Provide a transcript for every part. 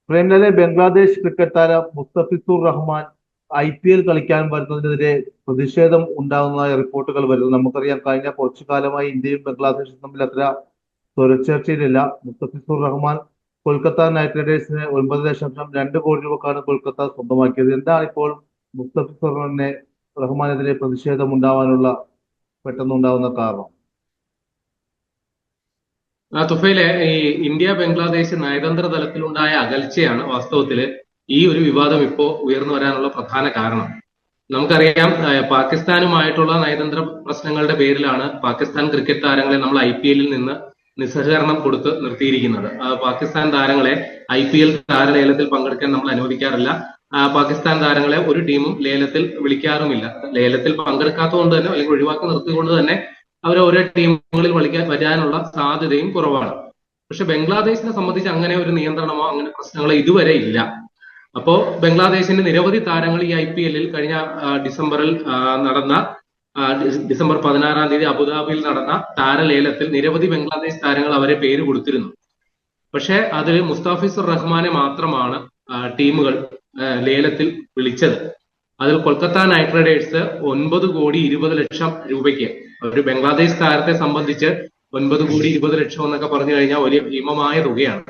പ്രിയങ്കരെ Bangladesh cricket താരം Mustafizur Rahman IPL കളിക്കാൻ വരുന്നതിനെതിരെ പ്രതിഷേധം ഉണ്ടാകുന്നതായ റിപ്പോർട്ടുകൾ വരുന്നു. നമുക്കറിയാം, കഴിഞ്ഞ കുറച്ചു കാലമായി ഇന്ത്യയും ബംഗ്ലാദേശും തമ്മിൽ അത്ര സ്വരച്ചേർച്ചയിലില്ല. മുസ്തഫിസുർ റഹ്മാൻ കൊൽക്കത്ത നൈറ്റ് റൈഡേഴ്സിന് 9.2 കോടി രൂപക്കാണ് കൊൽക്കത്ത സ്വന്തമാക്കിയത്. എന്താണ് ഇപ്പോൾ മുസ്തഫിസുർ റഹ്മാനെതിരെ പ്രതിഷേധം ഉണ്ടാവാനുള്ള പെട്ടെന്നുണ്ടാകുന്ന കാരണം? തുഫയിലെ ഈ ഇന്ത്യ ബംഗ്ലാദേശ് നയതന്ത്ര തലത്തിലുണ്ടായ അകൽച്ചയാണ് വാസ്തവത്തില് ഈ ഒരു വിവാദം ഇപ്പോ ഉയർന്നു വരാനുള്ള പ്രധാന കാരണം. നമുക്കറിയാം, പാകിസ്ഥാനുമായിട്ടുള്ള നയതന്ത്ര പ്രശ്നങ്ങളുടെ പേരിലാണ് പാകിസ്ഥാൻ ക്രിക്കറ്റ് താരങ്ങളെ നമ്മൾ IPL നിന്ന് നിസ്സഹകരണം കൊടുത്ത് നിർത്തിയിരിക്കുന്നത്. പാകിസ്ഥാൻ താരങ്ങളെ IPL താരലേലത്തിൽ പങ്കെടുക്കാൻ നമ്മൾ അനുവദിക്കാറില്ല. പാകിസ്ഥാൻ താരങ്ങളെ ഒരു ടീമും ലേലത്തിൽ വിളിക്കാറുമില്ല. ലേലത്തിൽ പങ്കെടുക്കാത്തതുകൊണ്ട് തന്നെ, അല്ലെങ്കിൽ ഒഴിവാക്കി നിർത്തിക്കൊണ്ട് തന്നെ അവർ ഓരോ ടീമുകളിൽ വരാനുള്ള സാധ്യതയും കുറവാണ്. പക്ഷെ ബംഗ്ലാദേശിനെ സംബന്ധിച്ച് അങ്ങനെ ഒരു നിയന്ത്രണമോ അങ്ങനെ പ്രശ്നങ്ങളോ ഇതുവരെ ഇല്ല. അപ്പോ ബംഗ്ലാദേശിന്റെ നിരവധി താരങ്ങൾ ഈ IPL കഴിഞ്ഞ ഡിസംബറിൽ നടന്ന ഡിസംബർ 16-ാം തീയതി അബുദാബിയിൽ നടന്ന താരലേലത്തിൽ നിരവധി ബംഗ്ലാദേശ് താരങ്ങൾ അവരെ പേര് കൊടുത്തിരുന്നു. പക്ഷെ അതിൽ മുസ്താഫിസുർ റഹ്മാനെ മാത്രമാണ് ടീമുകൾ ലേലത്തിൽ വിളിച്ചത്. അതിൽ കൊൽക്കത്ത നൈറ്റ് റൈഡേഴ്സ് 9.20 കോടി രൂപയ്ക്ക്, ഒരു ബംഗ്ലാദേശ് താരത്തെ സംബന്ധിച്ച് 9.20 കോടി എന്നൊക്കെ പറഞ്ഞു കഴിഞ്ഞാൽ വലിയ ഭീമമായ തുകയാണ്.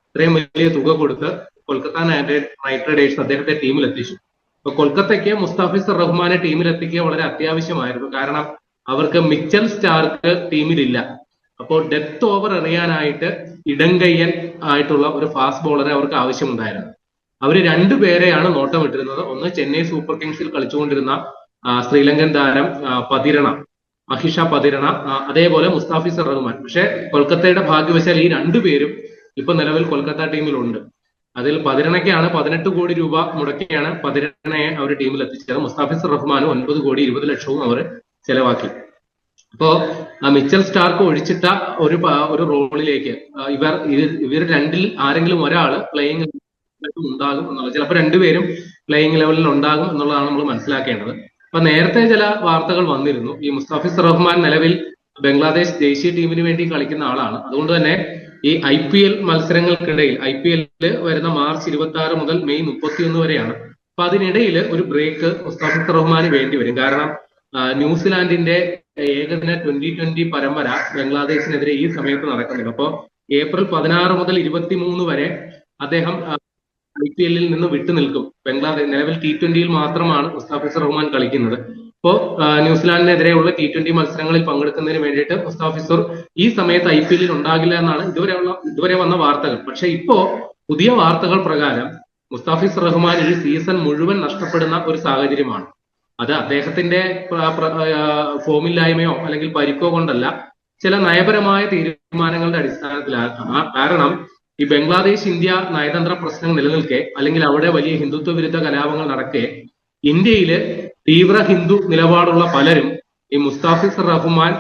ഇത്രയും വലിയ തുക കൊടുത്ത് കൊൽക്കത്ത നൈറ്റ് റൈഡേഴ്സ് അദ്ദേഹത്തെ ടീമിൽ എത്തിച്ചു. അപ്പൊ കൊൽക്കത്തയ്ക്ക് മുസ്താഫിസുർ റഹ്മാനെ ടീമിൽ എത്തിക്കുക വളരെ അത്യാവശ്യമായിരുന്നു. കാരണം അവർക്ക് മിച്ചൽ സ്റ്റാർക്ക് ടീമിലില്ല. അപ്പോൾ ഡെത്ത് ഓവർ എറിയാനായിട്ട് ഇടംകയ്യൻ ആയിട്ടുള്ള ഒരു ഫാസ്റ്റ് ബോളറെ അവർക്ക് ആവശ്യമുണ്ടായിരുന്നു. അവര് രണ്ടുപേരെയാണ് നോട്ടമിട്ടിരുന്നത്. ഒന്ന് ചെന്നൈ സൂപ്പർ കിങ്സിൽ കളിച്ചുകൊണ്ടിരുന്ന ശ്രീലങ്കൻ താരം മഹിഷ പതിരണ, അതേപോലെ മുസ്താഫിസുർ റഹ്മാൻ. പക്ഷെ കൊൽക്കത്തയുടെ ഭാഗ്യവശാൽ ഈ രണ്ടുപേരും ഇപ്പൊ നിലവിൽ കൊൽക്കത്ത ടീമിലുണ്ട്. അതിൽ പതിരണയ്ക്കാണ് 18 കോടി രൂപ മുടക്കിയാണ് പതിരണയെ അവർ ടീമിൽ എത്തിച്ചത്. മുസ്താഫിസുർ റഹ്മാനും 9.20 കോടി അവർ ചെലവാക്കി. അപ്പോ മിച്ചൽ സ്റ്റാർക്ക് ഒഴിച്ചിട്ട ഒരു റോളിലേക്ക് ഇവർ രണ്ടിൽ ആരെങ്കിലും ഒരാള് പ്ലേയിങ് ഉണ്ടാകും എന്നുള്ളത്, ചിലപ്പോൾ രണ്ടുപേരും പ്ലേയിങ് ലെവലിൽ ഉണ്ടാകും എന്നുള്ളതാണ് നമ്മൾ മനസ്സിലാക്കേണ്ടത്. അപ്പൊ നേരത്തെ ചില വാർത്തകൾ വന്നിരുന്നു. ഈ മുസ്താഫിസുർ റഹ്മാൻ നിലവിൽ ബംഗ്ലാദേശ് ദേശീയ ടീമിന് വേണ്ടി കളിക്കുന്ന ആളാണ്. അതുകൊണ്ട് തന്നെ ഈ IPL മത്സരങ്ങൾക്കിടയിൽ, IPL വരുന്ന മാർച്ച് 26 മുതൽ മെയ് 31 വരെയാണ്. അപ്പൊ അതിനിടയിൽ ഒരു ബ്രേക്ക് മുസ്താഫിസുർ റഹ്മാന് വേണ്ടി വരും. കാരണം ന്യൂസിലാൻഡിന്റെ ഏകദിന 2020 പരമ്പര ബംഗ്ലാദേശിനെതിരെ ഈ സമയത്ത് നടക്കുന്നില്ല. അപ്പോ ഏപ്രിൽ 16 മുതൽ 23 വരെ അദ്ദേഹം IPL നിന്ന് വിട്ടുനിൽക്കും. ബംഗ്ലാദേശ് നിലവിൽ T20 മാത്രമാണ് മുസ്താഫിസുർ റഹ്മാൻ കളിക്കുന്നത്. ഇപ്പോ ന്യൂസിലാൻഡിനെതിരെയുള്ള T20 മത്സരങ്ങളിൽ പങ്കെടുക്കുന്നതിന് വേണ്ടിയിട്ട് മുസ്താഫിസുർ ഈ സമയത്ത് IPL ഉണ്ടാകില്ല എന്നാണ് ഇതുവരെ വന്ന വാർത്തകൾ. പക്ഷെ ഇപ്പോ പുതിയ വാർത്തകൾ പ്രകാരം മുസ്താഫിസുർ റഹ്മാൻ ഈ സീസൺ മുഴുവൻ നഷ്ടപ്പെടുന്ന ഒരു സാഹചര്യമാണ്. അത് അദ്ദേഹത്തിന്റെ ഫോമില്ലായ്മയോ അല്ലെങ്കിൽ പരിക്കോ കൊണ്ടല്ല, ചില നയപരമായ തീരുമാനങ്ങളുടെ അടിസ്ഥാനത്തിലാണ്. കാരണം ഈ ബംഗ്ലാദേശ് ഇന്ത്യ നയതന്ത്ര പ്രശ്നം നിലനിൽക്കെ, അല്ലെങ്കിൽ അവിടെ വലിയ ഹിന്ദുത്വ വിരുദ്ധ കലാപങ്ങൾ നടക്കെ, ഇന്ത്യയില് തീവ്ര ഹിന്ദു നിലപാടുള്ള പലരും ഈ മുസ്താഫിസുർ റഹ്മാൻ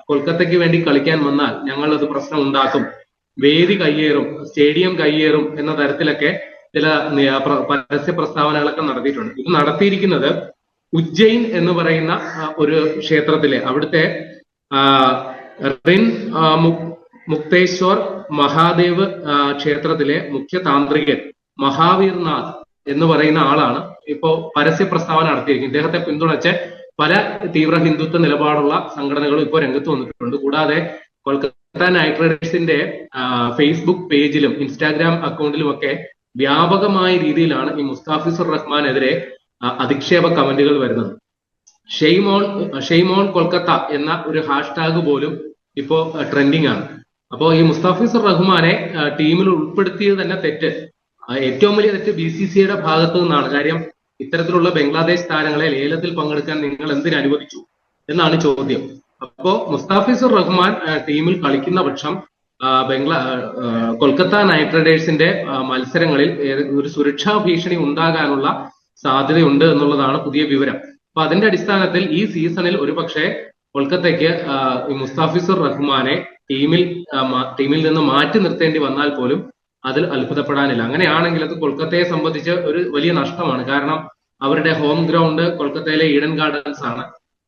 കൊൽക്കത്തയ്ക്ക് വേണ്ടി കളിക്കാൻ വന്നാൽ ഞങ്ങൾ അത് പ്രശ്നം ഉണ്ടാക്കും, വേദി കയ്യേറും, സ്റ്റേഡിയം കയ്യേറും എന്ന തരത്തിലൊക്കെ ചില പരസ്യ പ്രസ്താവനകളൊക്കെ നടത്തിയിട്ടുണ്ട്. ഇത് നടത്തിയിരിക്കുന്നത് ഉജ്ജയിൻ എന്ന് പറയുന്ന ഒരു ക്ഷേത്രത്തിലെ, അവിടുത്തെ റിൻ മുക്തേശ്വർ മഹാദേവ് ക്ഷേത്രത്തിലെ മുഖ്യ താന്ത്രികൻ മഹാവീർനാഥ് എന്ന് പറയുന്ന ആളാണ് ഇപ്പോ പരസ്യ പ്രസ്താവന നടത്തിയിരിക്കുന്നത്. ഇദ്ദേഹത്തെ പിന്തുണച്ച് പല തീവ്ര ഹിന്ദുത്വ നിലപാടുള്ള സംഘടനകളും ഇപ്പോൾ രംഗത്ത് വന്നിട്ടുണ്ട്. കൂടാതെ കൊൽക്കത്ത നൈറ്റ് റൈഡേഴ്സിന്റെ ഫേസ്ബുക്ക് പേജിലും ഇൻസ്റ്റാഗ്രാം അക്കൗണ്ടിലും ഒക്കെ വ്യാപകമായ രീതിയിലാണ് ഈ മുസ്താഫിസുർ റഹ്മാനെതിരെ അധിക്ഷേപ കമന്റുകൾ വരുന്നത്. ഷെയ്മോൺ കൊൽക്കത്ത എന്ന ഒരു ഹാഷ്ടാഗ് പോലും ഇപ്പോ ട്രെൻഡിങ് ആണ്. അപ്പോ ഈ മുസ്താഫിസുർ റഹ്മാനെ ടീമിൽ ഉൾപ്പെടുത്തിയത് തന്നെ തെറ്റ്, ഏറ്റവും വലിയ തെറ്റ് BCCIയുടെ ഭാഗത്തു നിന്നാണ്. കാര്യം ഇത്തരത്തിലുള്ള ബംഗ്ലാദേശ് താരങ്ങളെ ലേലത്തിൽ പങ്കെടുക്കാൻ നിങ്ങൾ എന്തിനു അനുവദിച്ചു എന്നാണ് ചോദ്യം. അപ്പോ മുസ്താഫിസുർ റഹ്മാൻ ടീമിൽ കളിക്കുന്ന പക്ഷം കൊൽക്കത്ത നൈറ്റ് റൈഡേഴ്സിന്റെ മത്സരങ്ങളിൽ ഒരു സുരക്ഷാ ഭീഷണി ഉണ്ടാകാനുള്ള സാധ്യതയുണ്ട് എന്നുള്ളതാണ് പുതിയ വിവരം. അപ്പൊ അതിന്റെ അടിസ്ഥാനത്തിൽ ഈ സീസണിൽ ഒരുപക്ഷെ കൊൽക്കത്തയ്ക്ക് മുസ്താഫിസുർ റഹ്മാനെ ടീമിൽ നിന്ന് മാറ്റി നിർത്തേണ്ടി വന്നാൽ പോലും അതിൽ അത്ഭുതപ്പെടാനില്ല. അങ്ങനെയാണെങ്കിൽ അത് കൊൽക്കത്തയെ സംബന്ധിച്ച് ഒരു വലിയ നഷ്ടമാണ്. കാരണം അവരുടെ ഹോം ഗ്രൗണ്ട് കൊൽക്കത്തയിലെ ഈഡൻ ഗാർഡൻസ് ആണ്.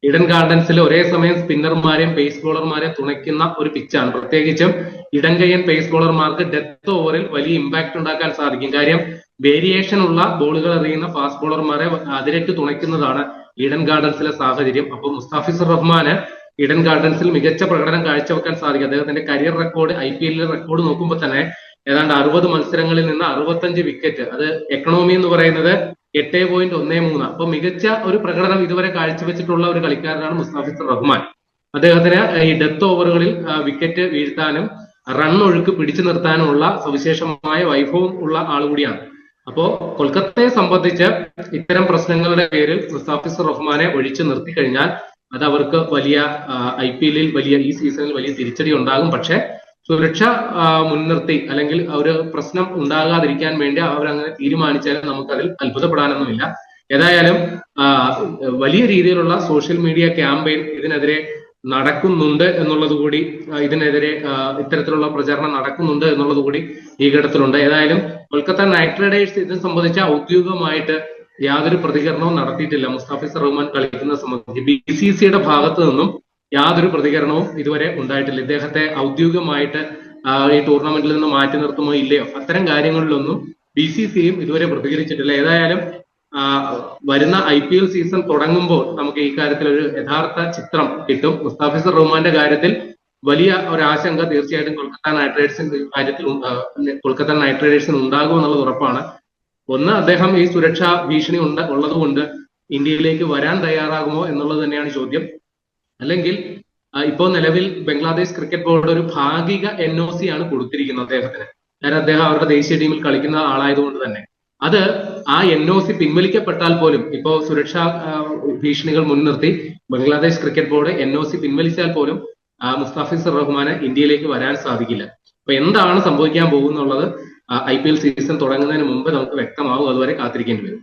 ഈഡൻ ഗാർഡൻസിൽ ഒരേ സമയം സ്പിന്നർമാരെയും പേസ് ബോളർമാരെയും തുണയ്ക്കുന്ന ഒരു പിച്ചാണ്. പ്രത്യേകിച്ചും ഇടംകയ്യൻ പേസ് ബോളർമാർക്ക് ഡെത്ത് ഓവറിൽ വലിയ ഇമ്പാക്ട് ഉണ്ടാക്കാൻ സാധിക്കും. കാര്യം വേരിയേഷൻ ഉള്ള ബോളുകൾ എറിയുന്ന ഫാസ്റ്റ് ബോളർമാരെ അതിരേക്ക് തുണയ്ക്കുന്നതാണ് ഈഡൻ ഗാർഡൻസിലെ സാഹചര്യം. അപ്പോൾ മുസ്താഫിസുർ റഹ്മാന് ഈഡൻ ഗാർഡൻസിൽ മികച്ച പ്രകടനം കാഴ്ചവെക്കാൻ സാധിക്കും. അദ്ദേഹത്തിന്റെ കരിയർ റെക്കോർഡ് IPL റെക്കോർഡ് നോക്കുമ്പോൾ തന്നെ ഏതാണ്ട് 60 മത്സരങ്ങളിൽ നിന്ന് 65 വിക്കറ്റ്, അത് എക്കണോമി എന്ന് പറയുന്നത് 8.13. അപ്പൊ മികച്ച ഒരു പ്രകടനം ഇതുവരെ കാഴ്ചവെച്ചിട്ടുള്ള ഒരു കളിക്കാരനാണ് മുസ്താഫിസുർ റഹ്മാൻ. അദ്ദേഹത്തിന് ഈ ഡെത്ത് ഓവറുകളിൽ വിക്കറ്റ് വീഴ്ത്താനും റൺ ഒഴുക്ക് പിടിച്ചു നിർത്താനുമുള്ള സവിശേഷമായ വൈഭവം ഉള്ള ആൾ കൂടിയാണ്. അപ്പോ കൊൽക്കത്തയെ സംബന്ധിച്ച് ഇത്തരം പ്രശ്നങ്ങളുടെ പേരിൽ മുസ്താഫിസുർ റഹ്മാനെ ഒഴിച്ചു നിർത്തി കഴിഞ്ഞാൽ അത് അവർക്ക് വലിയ IPL ഈ സീസണിൽ വലിയ തിരിച്ചടി ഉണ്ടാകും. പക്ഷെ സുരക്ഷ മുൻനിർത്തി അല്ലെങ്കിൽ ഒരു പ്രശ്നം ഉണ്ടാകാതിരിക്കാൻ വേണ്ടി അവരങ്ങനെ തീരുമാനിച്ചാലും നമുക്കതിൽ അത്ഭുതപ്പെടാനൊന്നുമില്ല. ഏതായാലും വലിയ രീതിയിലുള്ള സോഷ്യൽ മീഡിയ ക്യാമ്പയിൻ ഇതിനെതിരെ നടക്കുന്നുണ്ട് എന്നുള്ളത് കൂടി, ഇതിനെതിരെ ഇത്തരത്തിലുള്ള പ്രചരണം നടക്കുന്നുണ്ട് എന്നുള്ളത് കൂടി ഈ ഘട്ടത്തിലുണ്ട്. ഏതായാലും കൊൽക്കത്ത നൈറ്റ് റൈഡേഴ്സ് ഇതിനെ സംബന്ധിച്ച് ഔദ്യോഗികമായിട്ട് യാതൊരു പ്രതികരണവും നടത്തിയിട്ടില്ല. മുസ്താഫിസുർ റഹ്മാൻ കളിക്കുന്നത് സംബന്ധിച്ച് BCCയുടെ ഭാഗത്ത് നിന്നും യാതൊരു പ്രതികരണവും ഇതുവരെ ഉണ്ടായിട്ടില്ല. ഇദ്ദേഹത്തെ ഔദ്യോഗികമായിട്ട് ഈ ടൂർണമെന്റിൽ നിന്ന് മാറ്റി നിർത്തുമോ ഇല്ലയോ, അത്തരം കാര്യങ്ങളിലൊന്നും BCCയും ഇതുവരെ പ്രതികരിച്ചിട്ടില്ല. ഏതായാലും വരുന്ന IPL സീസൺ തുടങ്ങുമ്പോൾ നമുക്ക് ഈ കാര്യത്തിൽ ഒരു യഥാർത്ഥ ചിത്രം കിട്ടും. മുസ്താഫിസുർ റഹ്മാന്റെ കാര്യത്തിൽ വലിയ ഒരു ആശങ്ക തീർച്ചയായിട്ടും കൊൽക്കത്ത നൈറ്റ് റൈഡേഴ്സിന് ഉണ്ടാകും എന്നുള്ളത് ഉറപ്പാണ്. ഒന്ന്, അദ്ദേഹം ഈ സുരക്ഷാ ഭീഷണി ഉള്ളതുകൊണ്ട് ഇന്ത്യയിലേക്ക് വരാൻ തയ്യാറാകുമോ എന്നുള്ളത് തന്നെയാണ് ചോദ്യം. അല്ലെങ്കിൽ ഇപ്പോൾ നിലവിൽ ബംഗ്ലാദേശ് ക്രിക്കറ്റ് ബോർഡ് ഒരു ഭാഗിക NOC ആണ് കൊടുത്തിരിക്കുന്നത് അദ്ദേഹത്തിന്. കാരണം അദ്ദേഹം അവരുടെ ദേശീയ ടീമിൽ കളിക്കുന്ന ആളായതുകൊണ്ട് തന്നെ അത് ആ NOC പിൻവലിക്കപ്പെട്ടാൽ പോലും, ഇപ്പോ സുരക്ഷാ ഭീഷണികൾ മുൻനിർത്തി ബംഗ്ലാദേശ് ക്രിക്കറ്റ് ബോർഡ് NOC പിൻവലിച്ചാൽ പോലും മുസ്താഫിസുർ റഹ്മാന് ഇന്ത്യയിലേക്ക് വരാൻ സാധിക്കില്ല. അപ്പൊ എന്താണ് സംഭവിക്കാൻ പോകുന്നുള്ളത് IPL സീസൺ തുടങ്ങുന്നതിന് മുമ്പ് നമുക്ക് വ്യക്തമാവും. അതുവരെ കാത്തിരിക്കേണ്ടി വരും.